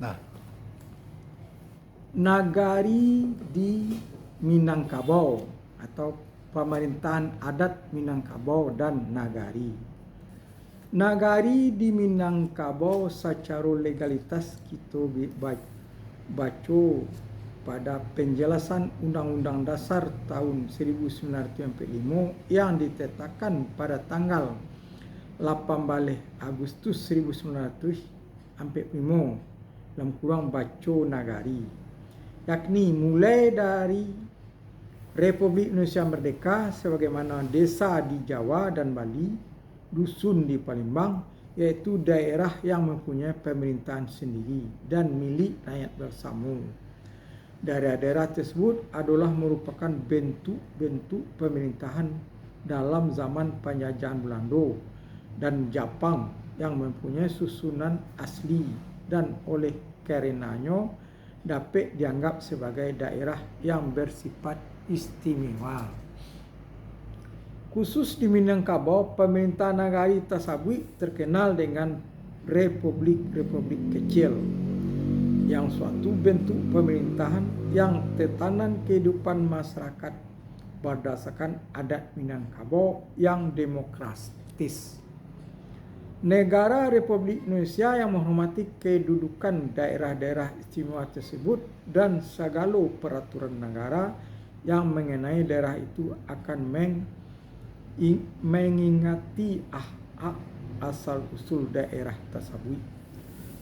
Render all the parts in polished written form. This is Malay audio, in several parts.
Nah, Nagari di Minangkabau atau pemerintahan adat Minangkabau dan Nagari. Nagari di Minangkabau secara legalitas kita baca pada penjelasan Undang-Undang Dasar tahun 1945 yang ditetapkan pada tanggal 18 Agustus 1945 dalam kurang baca Nagari, yakni mulai dari Republik Indonesia Merdeka sebagaimana desa di Jawa dan Bali, dusun di Palembang, yaitu daerah yang mempunyai pemerintahan sendiri dan milik rakyat bersama. Daerah-daerah tersebut adalah merupakan bentuk-bentuk pemerintahan dalam zaman penjajahan Belanda dan Jepang yang mempunyai susunan asli dan oleh karenanya dapat dianggap sebagai daerah yang bersifat istimewa. Khusus di Minangkabau, pemerintahan Nagari tersebut terkenal dengan republik-republik kecil yang suatu bentuk pemerintahan yang tetanan kehidupan masyarakat berdasarkan adat Minangkabau yang demokratis. Negara Republik Indonesia yang menghormati kedudukan daerah-daerah istimewa tersebut dan segala peraturan negara yang mengenai daerah itu akan mengingati hak asal-usul daerah tersebut.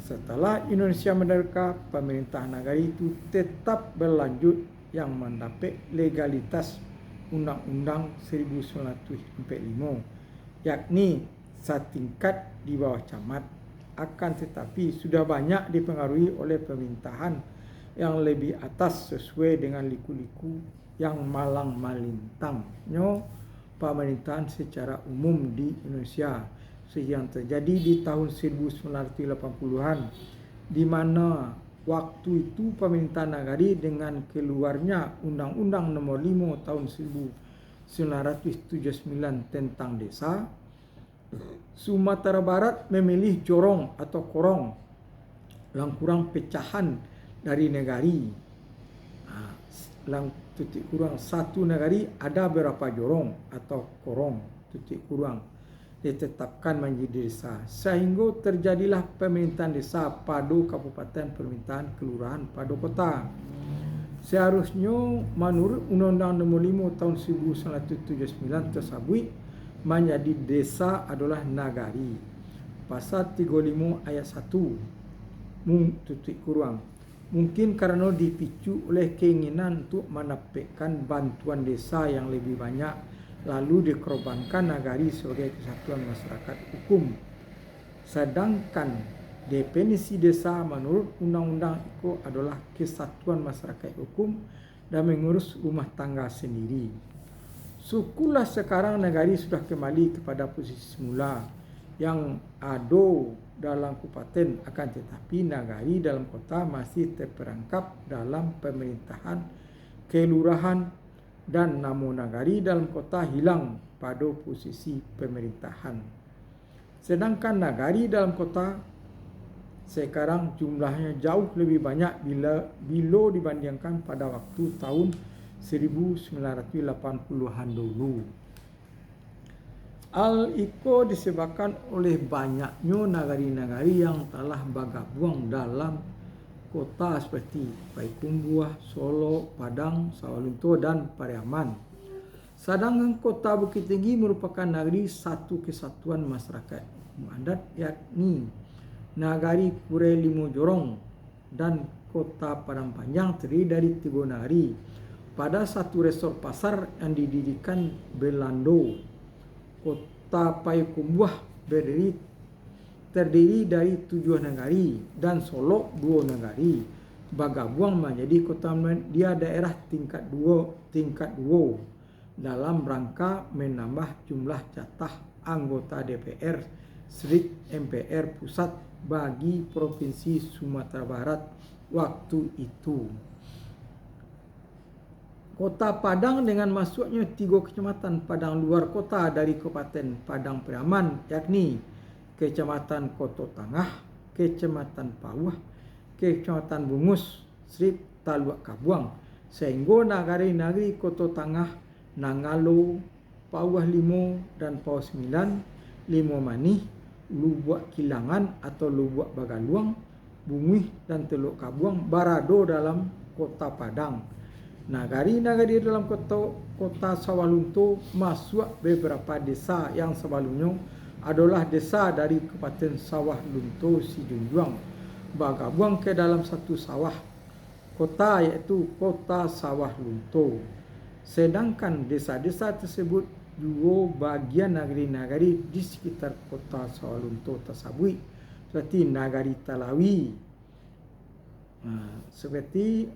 Setelah Indonesia merdeka, pemerintahan Nagari itu tetap berlanjut yang mendapat legalitas Undang-Undang 1945, yakni setingkat di bawah camat, akan tetapi sudah banyak dipengaruhi oleh pemerintahan yang lebih atas sesuai dengan liku-liku yang malang malintangnya pemerintahan secara umum di Indonesia yang terjadi di tahun 1980-an, di mana waktu itu pemerintahan Nagari dengan keluarnya Undang-Undang Nomor 5 tahun 1979 tentang desa, Sumatera Barat memilih jorong atau korong yang kurang pecahan dari Nagari. Titik kurang satu Nagari ada berapa jorong atau korong titik kurang ditetapkan menjadi desa, sehingga terjadilah pemerintahan desa pada kabupaten, pemerintahan kelurahan pada kota. Seharusnya menurut Undang-Undang Nomor 5 tahun 1979 tersebut menjadi desa adalah Nagari. Pasal 35 ayat 1 titik kurang. Mungkin karena dipicu oleh keinginan untuk mendapatkan bantuan desa yang lebih banyak, lalu dikorbankan Nagari sebagai kesatuan masyarakat hukum. Sedangkan definisi desa menurut Undang-Undang itu adalah kesatuan masyarakat hukum dan mengurus rumah tangga sendiri. Syukurlah sekarang Nagari sudah kembali kepada posisi semula yang ada dalam kabupaten, akan tetapi Nagari dalam kota masih terperangkap dalam pemerintahan kelurahan dan nama Nagari dalam kota hilang pada posisi pemerintahan. Sedangkan Nagari dalam kota sekarang jumlahnya jauh lebih banyak bila dibandingkan pada waktu tahun 1980-an dulu. Hal itu disebabkan oleh banyaknya nagari-nagari yang telah bergabung dalam kota seperti Payakumbuh, Solo, Padang, Sawalunto dan Pariaman. Sedangkan kota Bukit Tinggi merupakan nagari satu kesatuan masyarakat adat, yakni Nagari Pure Limo Jorong dan kota Padang Panjang terdiri dari 3 nagari pada satu resor pasar yang didirikan Belanda. Kota Payakumbuh terdiri dari 7 nagari dan Solo 2 nagari bergabung menjadi kota dia daerah tingkat 2 dalam rangka menambah jumlah jatah anggota DPR Sri MPR pusat bagi Provinsi Sumatera Barat waktu itu. Kota Padang dengan masuknya 3 kecamatan Padang luar kota dari Kabupaten Padang Pariaman, yakni Kecamatan Koto Tangah, Kecamatan Pauh, Kecamatan Bungus, Srip, Taluk Kabuang, sehingga nagari-nagari Kota Tangah, Nangalo, Pawah Limo dan Pawah Sembilan, Limo Manih, Lubuk Kilangan atau Lubuk Bagaluang, Bungih dan Teluk Kabuang berada dalam Kota Padang. Nagari-nagari dalam kota Sawalunto masuk beberapa desa yang sebelumnya adalah desa dari Kabupaten Sawah Lunto Sijunjuang bergabung ke dalam satu sawah kota, iaitu Kota Sawah Lunto. Sedangkan desa-desa tersebut juga bagian nagari-nagari di sekitar Kota Sawah Lunto tersebut, seperti Nagari Talawi, seperti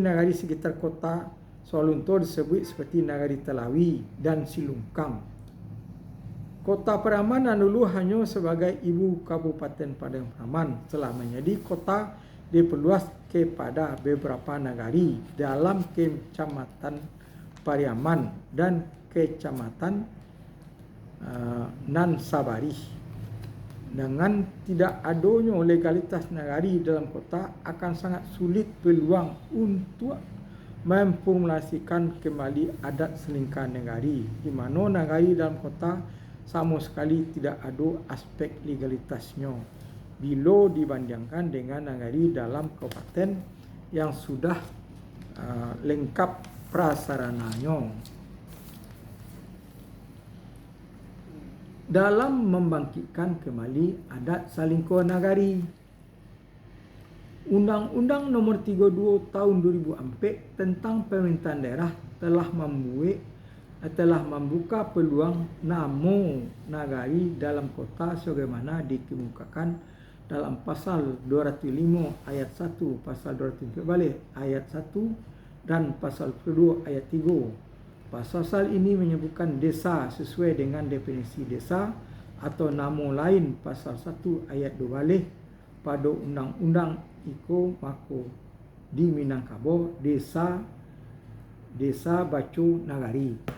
nagari sekitar Kota Sawah Lunto disebut seperti Nagari Talawi dan Silungkang. Kota Peraman dulu hanya sebagai ibu Kabupaten Padang Peraman, telah menjadi kota diperluas kepada beberapa nagari dalam Kecamatan Pariaman dan Kecamatan Nansabari. Dengan tidak adanya legalitas nagari dalam kota, akan sangat sulit peluang untuk memformulasikan kembali adat selingkar nagari, di mana nagari dalam kota sama sekali tidak ada aspek legalitasnya bila dibandingkan dengan nagari dalam kabupaten yang sudah lengkap prasarananya. Dalam membangkitkan kembali adat salingkar nagari, Undang-Undang Nomor 32 Tahun 2004 tentang Pemerintahan Daerah telah membuka peluang nama nagari dalam kota sebagaimana dikemukakan dalam pasal 205 ayat 1, pasal 204 balik ayat 1 dan pasal 2 ayat 3. Pasal ini menyebutkan desa sesuai dengan definisi desa atau nama lain pasal 1 ayat 2 balik pada undang-undang iko mako di Minangkabau desa Bacu Nagari.